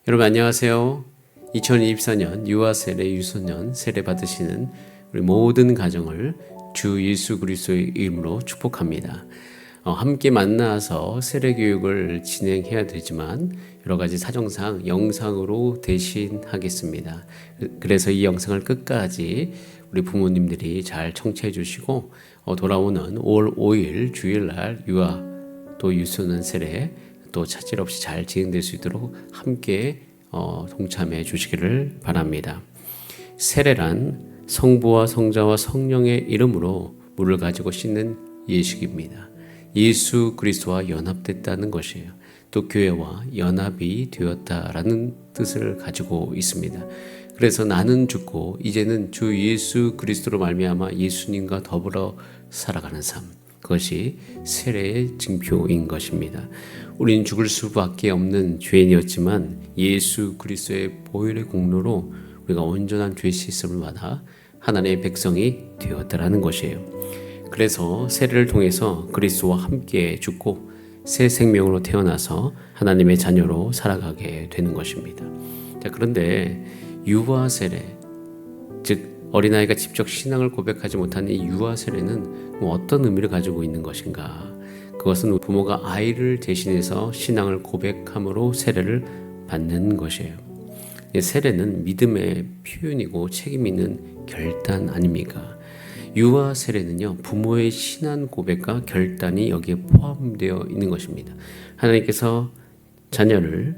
여러분 안녕하세요. 2024년 유아 세례 유소년 세례 받으시는 우리 모든 가정을 주 예수 그리스도의 이름으로 축복합니다. 함께 만나서 세례 교육을 진행해야 되지만 여러 가지 사정상 영상으로 대신하겠습니다. 그래서 이 영상을 끝까지 우리 부모님들이 잘 청취해 주시고 돌아오는 5월 5일 주일날 유아 또 유소년 세례 또 차질 없이 잘 진행될 수 있도록 함께 동참해 주시기를 바랍니다. 세례란 성부와 성자와 성령의 이름으로 물을 가지고 씻는 예식입니다. 예수 그리스도와 연합됐다는 것이에요. 또 교회와 연합이 되었다라는 뜻을 가지고 있습니다. 그래서 나는 죽고 이제는 주 예수 그리스도로 말미암아 예수님과 더불어 살아가는 삶, 그것이 세례의 징표인 것입니다. 우리는 죽을 수밖에 없는 죄인이었지만 예수 그리스도의 보혈의 공로로 우리가 온전한 죄 씻음을 받아 하나님의 백성이 되었다라는 것이에요. 그래서 세례를 통해서 그리스도와 함께 죽고 새 생명으로 태어나서 하나님의 자녀로 살아가게 되는 것입니다. 자, 그런데 유아 세례, 즉 어린아이가 직접 신앙을 고백하지 못한 이 유아 세례는 어떤 의미를 가지고 있는 것인가? 그것은 부모가 아이를 대신해서 신앙을 고백함으로 세례를 받는 것이에요. 세례는 믿음의 표현이고 책임 있는 결단 아닙니까? 유아 세례는요, 부모의 신앙 고백과 결단이 여기에 포함되어 있는 것입니다. 하나님께서 자녀를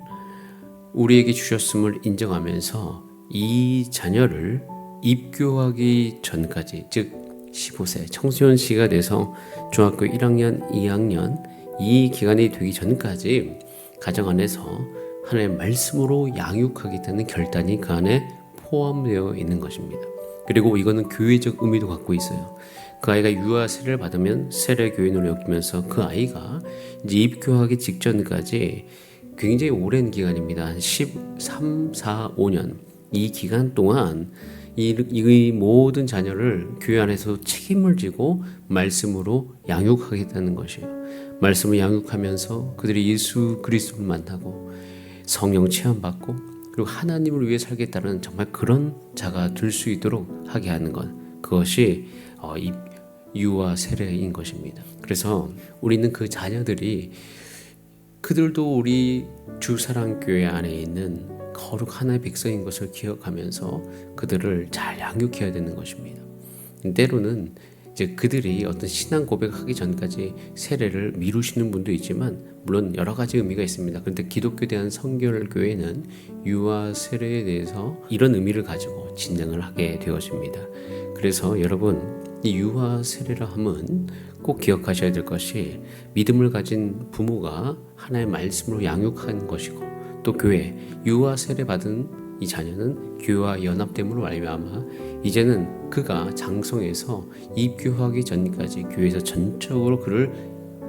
우리에게 주셨음을 인정하면서 이 자녀를 입교하기 전까지, 즉 15세 청소년 시기가 돼서 중학교 1학년, 2학년 이 기간이 되기 전까지 가정 안에서 하나님의 말씀으로 양육하겠다는 결단이 그 안에 포함되어 있는 것입니다. 그리고 이거는 교회적 의미도 갖고 있어요. 그 아이가 유아 세례를 받으면 세례 교인으로 여기면서 그 아이가 이제 입교하기 직전까지 굉장히 오랜 기간입니다. 한 13, 4, 5년 이 기간 동안 이 모든 자녀를 교회 안에서 책임을 지고 말씀으로 양육하겠다는 것이에요. 말씀을 양육하면서 그들이 예수 그리스도를 만나고 성령 체험받고 그리고 하나님을 위해 살겠다는 정말 그런 자가 될 수 있도록 하게 하는 것, 그것이 이 유아 세례인 것입니다. 그래서 우리는 그 자녀들이 그들도 우리 주사랑교회 안에 있는 거룩 하나의 백성인 것을 기억하면서 그들을 잘 양육해야 되는 것입니다. 때로는 이제 그들이 어떤 신앙 고백하기 전까지 세례를 미루시는 분도 있지만 물론 여러 가지 의미가 있습니다. 그런데 기독교 대한 성결교회는 유아 세례에 대해서 이런 의미를 가지고 진행을 하게 되었습니다. 그래서 여러분 이 유아 세례라 함은 꼭 기억하셔야 될 것이 믿음을 가진 부모가 하나의 말씀으로 양육한 것이고 또 교회 유아 세례 받은 이 자녀는 교회와 연합됨으로 말미암아 이제는 그가 장성해서 입교하기 전까지 교회에서 전적으로 그를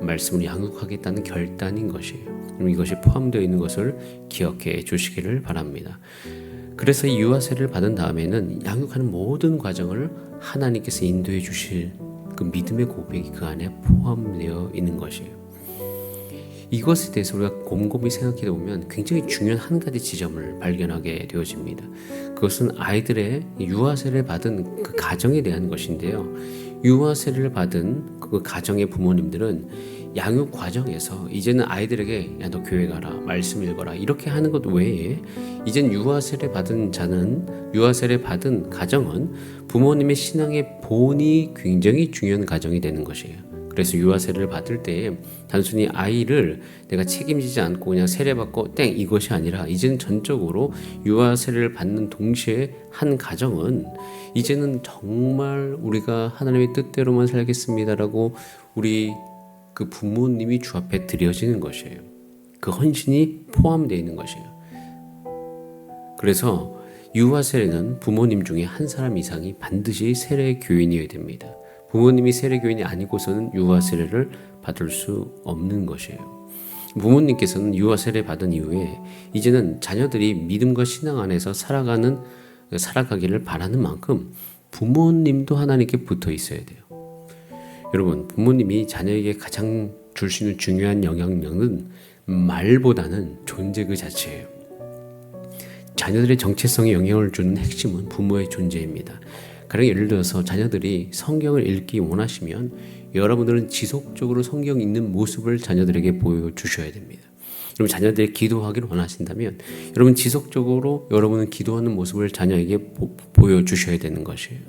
말씀으로 양육하겠다는 결단인 것이에요. 그럼 이것이 포함되어 있는 것을 기억해 주시기를 바랍니다. 그래서 이 유아 세례를 받은 다음에는 양육하는 모든 과정을 하나님께서 인도해 주실 그 믿음의 고백이 그 안에 포함되어 있는 것이에요. 이것에 대해서 우리가 곰곰이 생각해 보면 굉장히 중요한 한 가지 지점을 발견하게 되어집니다. 그것은 아이들의 유아 세례를 받은 그 가정에 대한 것인데요. 유아 세례를 받은 그 가정의 부모님들은 양육 과정에서 이제는 아이들에게 야, 너 교회 가라, 말씀 읽어라 이렇게 하는 것 외에 이젠 유아 세례 받은 유아 세례 받은 가정은 부모님의 신앙의 본이 굉장히 중요한 가정이 되는 것이에요. 그래서 유아 세례를 받을 때 단순히 아이를 내가 책임지지 않고 그냥 세례받고 땡 이것이 아니라 이제는 전적으로 유아 세례를 받는 동시에 한 가정은 이제는 정말 우리가 하나님의 뜻대로만 살겠습니다라고 우리 그 부모님이 주 앞에 드려지는 것이에요. 그 헌신이 포함되어 있는 것이에요. 그래서 유아 세례는 부모님 중에 한 사람 이상이 반드시 세례 교인이어야 됩니다. 부모님이 세례 교인이 아니고서는 유아 세례를 받을 수 없는 것이에요. 부모님께서는 유아 세례 받은 이후에 이제는 자녀들이 믿음과 신앙 안에서 살아가기를 바라는 만큼 부모님도 하나님께 붙어 있어야 돼요. 여러분, 부모님이 자녀에게 가장 줄 수 있는 중요한 영향력은 말보다는 존재 그 자체예요. 자녀들의 정체성에 영향을 주는 핵심은 부모의 존재입니다. 가령 예를 들어서 자녀들이 성경을 읽기 원하시면 여러분들은 지속적으로 성경 읽는 모습을 자녀들에게 보여주셔야 됩니다. 여러분 자녀들이 기도하기를 원하신다면 여러분 지속적으로 여러분은 기도하는 모습을 자녀에게 보여주셔야 되는 것이에요.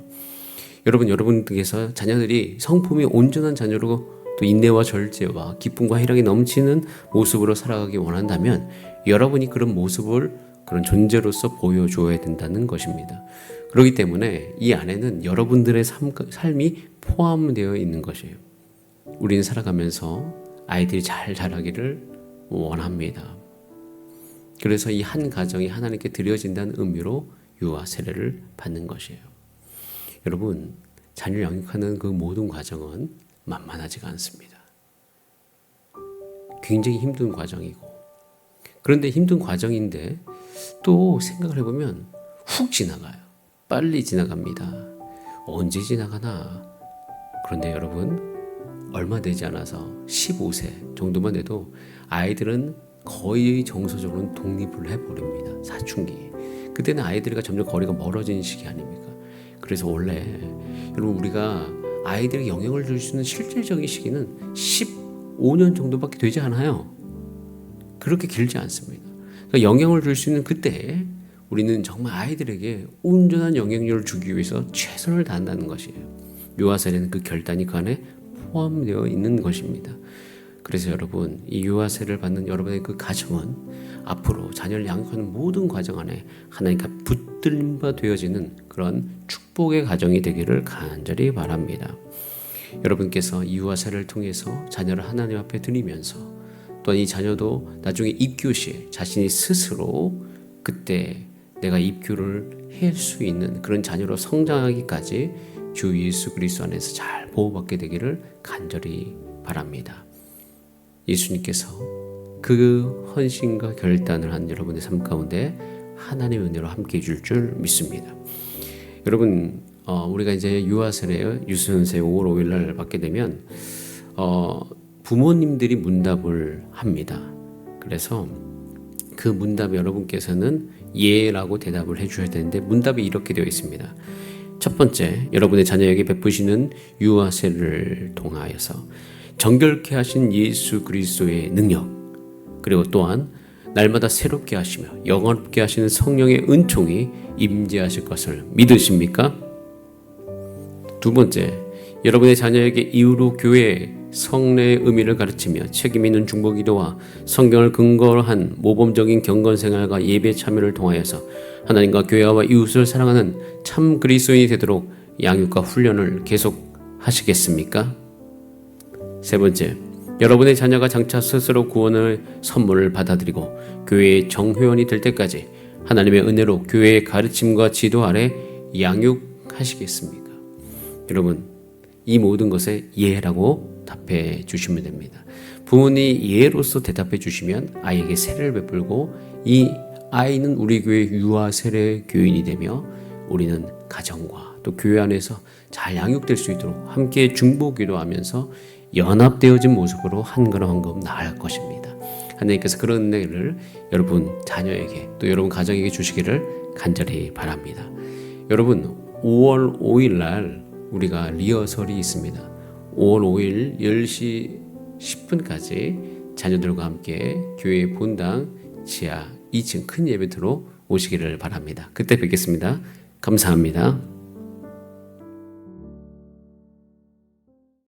여러분께서 자녀들이 성품이 온전한 자녀로 또 인내와 절제와 기쁨과 희락이 넘치는 모습으로 살아가기 원한다면 여러분이 그런 모습을 그런 존재로서 보여줘야 된다는 것입니다. 그렇기 때문에 이 안에는 여러분들의 삶이 포함되어 있는 것이에요. 우리는 살아가면서 아이들이 잘 자라기를 원합니다. 그래서 이 한 가정이 하나님께 드려진다는 의미로 유아 세례를 받는 것이에요. 여러분, 자녀를 양육하는 그 모든 과정은 만만하지가 않습니다. 굉장히 힘든 과정이고, 그런데 힘든 과정인데 또 생각을 해보면 훅 지나가요. 빨리 지나갑니다. 언제 지나가나? 그런데 여러분, 얼마 되지 않아서 15세 정도만 돼도 아이들은 거의 정서적으로는 독립을 해버립니다. 사춘기. 그때는 아이들과 점점 거리가 멀어지는 시기 아닙니까? 그래서 원래 여러분 우리가 아이들에게 영향을 줄 수 있는 실질적인 시기는 15년 정도밖에 되지 않아요. 그렇게 길지 않습니다. 그러니까 영향을 줄 수 있는 그때 우리는 정말 아이들에게 온전한 영향력을 주기 위해서 최선을 다한다는 것이에요. 유아세례는 그 결단이 그 안에 포함되어 있는 것입니다. 그래서 여러분, 이 유아세례를 받는 여러분의 그 가정은 앞으로 자녀를 양육하는 모든 과정 안에 하나님과 붙들림 바 되어지는 그런 축복의 가정이 되기를 간절히 바랍니다. 여러분께서 이 유아세례를 통해서 자녀를 하나님 앞에 드리면서 또한 이 자녀도 나중에 입교 시에 자신이 스스로 그때 내가 입교를 할 수 있는 그런 자녀로 성장하기까지 주 예수 그리스도 안에서 잘 보호받게 되기를 간절히 바랍니다. 예수님께서 그 헌신과 결단을 한 여러분의 삶 가운데 하나님의 은혜로 함께 해줄 줄 믿습니다. 여러분, 우리가 이제 유아세례 유수년세 5월 5일 날 받게 되면 부모님들이 문답을 합니다. 그래서 그 문답에 여러분께서는 예라고 대답을 해주셔야 되는데 문답이 이렇게 되어 있습니다. 첫 번째, 여러분의 자녀에게 베푸시는 유아세례를 통하여서 정결케 하신 예수 그리스도의 능력, 그리고 또한 날마다 새롭게 하시며 영원롭게 하시는 성령의 은총이 임재하실 것을 믿으십니까? 두 번째, 여러분의 자녀에게 이후로 교회의 성례의 의미를 가르치며 책임 있는 중보기도와 성경을 근거로 한 모범적인 경건생활과 예배 참여를 통하여서 하나님과 교회와 이웃을 사랑하는 참 그리스도인이 되도록 양육과 훈련을 계속하시겠습니까? 세 번째, 여러분의 자녀가 장차 스스로 구원의 선물을 받아들이고 교회의 정회원이 될 때까지 하나님의 은혜로 교회의 가르침과 지도 아래 양육하시겠습니까? 여러분, 이 모든 것에 예라고 답해 주시면 됩니다. 부모님이 예로서 대답해 주시면 아이에게 세례를 베풀고 이 아이는 우리 교회 유아 세례 교인이 되며 우리는 가정과 또 교회 안에서 잘 양육될 수 있도록 함께 중보 기도하면서 연합되어진 모습으로 한 걸음 한 걸음 나아갈 것입니다. 하나님께서 그런 은혜를 여러분 자녀에게 또 여러분 가정에게 주시기를 간절히 바랍니다. 여러분 5월 5일 날 우리가 리허설이 있습니다. 5월 5일 10시 10분까지 자녀들과 함께 교회 본당 지하 2층 큰 예배드로 오시기를 바랍니다. 그때 뵙겠습니다. 감사합니다.